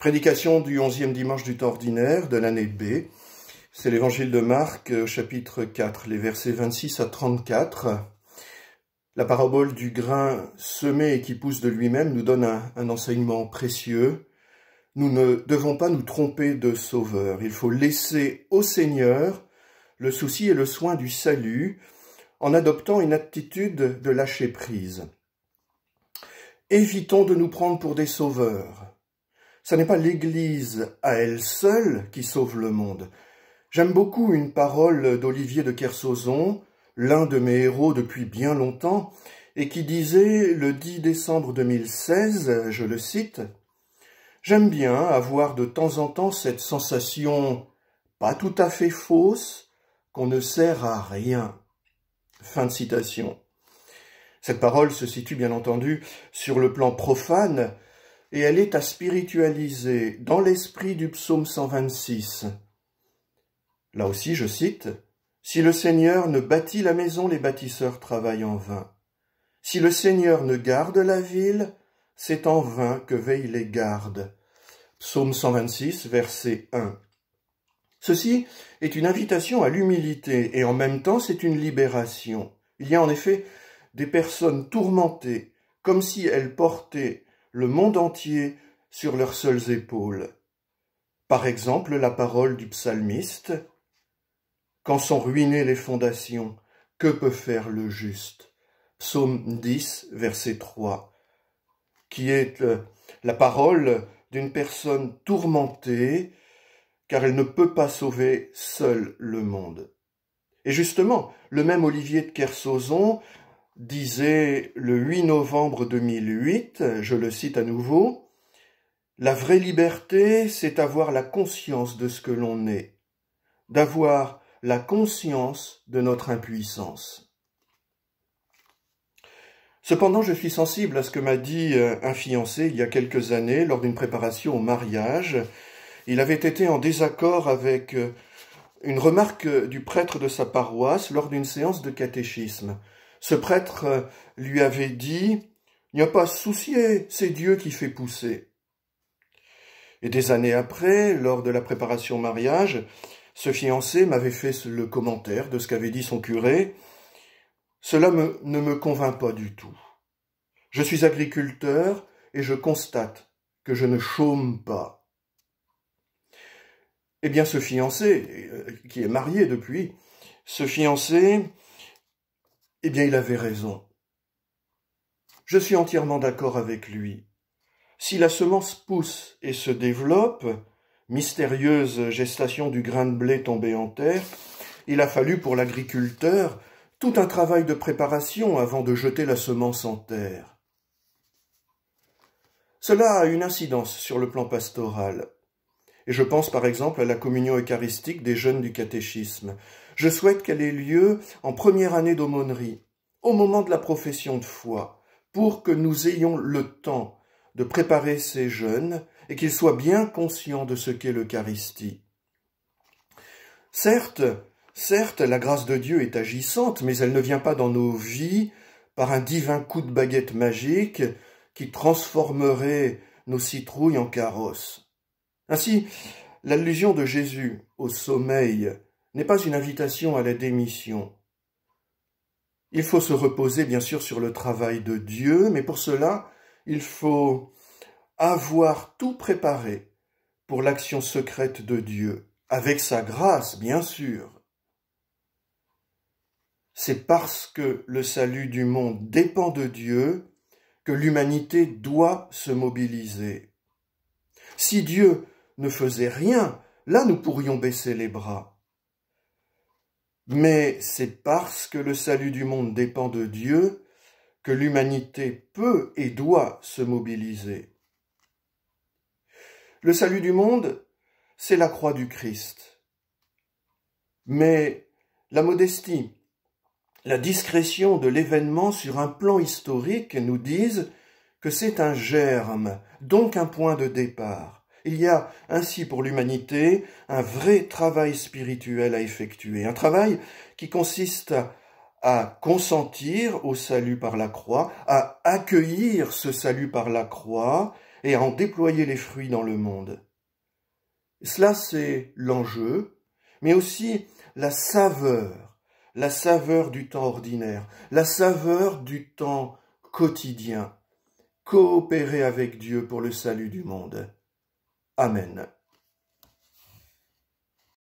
Prédication du 11e dimanche du temps ordinaire de l'année B. C'est l'évangile de Marc, chapitre 4, les versets 26 à 34. La parabole du grain semé et qui pousse de lui-même nous donne un enseignement précieux. Nous ne devons pas nous tromper de sauveur. Il faut laisser au Seigneur le souci et le soin du salut en adoptant une attitude de lâcher prise. Évitons de nous prendre pour des sauveurs. Ce n'est pas l'Église à elle seule qui sauve le monde. J'aime beaucoup une parole d'Olivier de Kersauzon, l'un de mes héros depuis bien longtemps, et qui disait le 10 décembre 2016, je le cite, « J'aime bien avoir de temps en temps cette sensation pas tout à fait fausse qu'on ne sert à rien. » Fin de citation. Cette parole se situe bien entendu sur le plan profane, et elle est à spiritualiser dans l'esprit du psaume 126. Là aussi, je cite, « Si le Seigneur ne bâtit la maison, les bâtisseurs travaillent en vain. Si le Seigneur ne garde la ville, c'est en vain que veillent les gardes. » Psaume 126, verset 1. Ceci est une invitation à l'humilité et en même temps c'est une libération. Il y a en effet des personnes tourmentées, comme si elles portaient le monde entier sur leurs seules épaules. Par exemple, la parole du psalmiste, « Quand sont ruinées les fondations, que peut faire le juste ?» Psaume 10, verset 3, qui est la parole d'une personne tourmentée, car elle ne peut pas sauver seule le monde. Et justement, le même Olivier de Kersauzon disait le 8 novembre 2008, je le cite à nouveau, « La vraie liberté, c'est avoir la conscience de ce que l'on est, d'avoir la conscience de notre impuissance. » Cependant, je suis sensible à ce que m'a dit un fiancé il y a quelques années lors d'une préparation au mariage. Il avait été en désaccord avec une remarque du prêtre de sa paroisse lors d'une séance de catéchisme. Ce prêtre lui avait dit « Il n'y a pas à se soucier, c'est Dieu qui fait pousser. » Et des années après, lors de la préparation au mariage, ce fiancé m'avait fait le commentaire de ce qu'avait dit son curé. « Cela ne me convainc pas du tout. Je suis agriculteur et je constate que je ne chôme pas. » Eh bien, ce fiancé, qui est marié depuis, ce fiancé, eh bien, il avait raison. Je suis entièrement d'accord avec lui. Si la semence pousse et se développe, mystérieuse gestation du grain de blé tombé en terre, il a fallu pour l'agriculteur tout un travail de préparation avant de jeter la semence en terre. Cela a une incidence sur le plan pastoral. Et je pense par exemple à la communion eucharistique des jeunes du catéchisme. Je souhaite qu'elle ait lieu en première année d'aumônerie, au moment de la profession de foi, pour que nous ayons le temps de préparer ces jeunes et qu'ils soient bien conscients de ce qu'est l'Eucharistie. Certes, la grâce de Dieu est agissante, mais elle ne vient pas dans nos vies par un divin coup de baguette magique qui transformerait nos citrouilles en carrosses. Ainsi, l'allusion de Jésus au sommeil n'est pas une invitation à la démission. Il faut se reposer bien sûr sur le travail de Dieu, mais pour cela, il faut avoir tout préparé pour l'action secrète de Dieu, avec sa grâce bien sûr. C'est parce que le salut du monde dépend de Dieu que l'humanité doit se mobiliser. Si Dieu ne faisait rien, là nous pourrions baisser les bras. Mais c'est parce que le salut du monde dépend de Dieu que l'humanité peut et doit se mobiliser. Le salut du monde, c'est la croix du Christ. Mais la modestie, la discrétion de l'événement sur un plan historique nous disent que c'est un germe, donc un point de départ. Il y a ainsi pour l'humanité un vrai travail spirituel à effectuer, un travail qui consiste à consentir au salut par la croix, à accueillir ce salut par la croix, et à en déployer les fruits dans le monde. Cela, c'est l'enjeu, mais aussi la saveur du temps ordinaire, la saveur du temps quotidien. Coopérer avec Dieu pour le salut du monde. Amen.